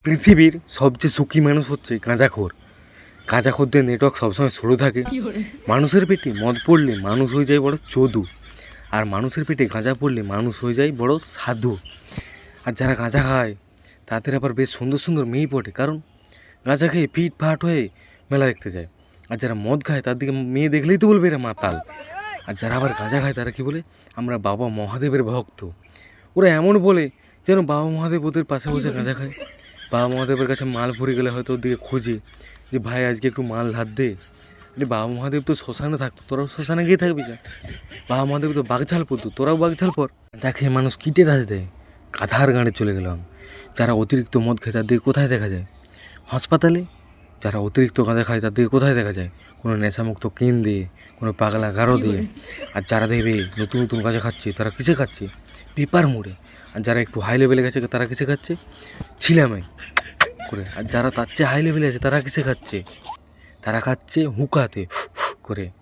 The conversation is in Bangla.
পৃথিবীর সবচেয়ে সুখী মানুষ হচ্ছে গাঁজাখোর। গাঁজাখোরদের নেটওয়ার্ক সবসময় স্লো থাকে। মানুষের পেটে মদ পড়লে মানুষ হয়ে যায় বড় চোদু, আর মানুষের পেটে গাঁজা পড়লে মানুষ হয়ে যায় বড় সাধু। আর যারা গাঁজা খায় তাদের আবার বেশ সুন্দর সুন্দর মেয়ে পড়ে, কারণ গাঁজা খেয়ে ফিট ফাট হয়ে মেলা দেখতে যায়। আর যারা মদ খায় তার দিকে মেয়ে দেখলেই তো বলবে এরা মাতাল। আর যারা আবার গাঁজা খায় তারা কি বলে, আমরা বাবা মহাদেবের ভক্ত। ওরা এমন বলে যেন বাবা মহাদেব ওদের পাশে বসে গাঁজা খায়। বাবা মহাদেবের কাছে মাল ভরে গেলে হয়তো ওর দিকে খোঁজে যে ভাই আজকে একটু মাল ধার দে। আরে বাবা মহাদেব তো শ্মশানে থাকতো, তোরাও শ্মশানে গিয়ে থাকবি যা। বাবা মহাদেব তো বাগঝাল পড়তো, তোরাও বাগঝাল পর। দেখে মানুষ কিটে রাজ দেয়। গাধার গাঁড়ে চলে গেলাম। যারা অতিরিক্ত মদ খায় তার দিকে কোথায় দেখা যায়? হাসপাতালে। যারা অতিরিক্ত গাঁজা খায় তার দিকে কোথায় দেখা যায়? কোনো নেশামুক্ত কেন্দ্রে, কোনো পাগলা গারো দিয়ে। আর যারা দেখবে নতুন নতুন গাঁজা খাচ্ছে তারা কিসে খাচ্ছে? পেপার মুড়ে। আর যারা একটু হাই লেভেলে গেছে তারা কিসে খাচ্ছে? ছিলামে করে। আর যারা তার চেয়ে হাই লেভেলে আছে তারা কিসে খাচ্ছে? তারা খাচ্ছে হুকাতে করে।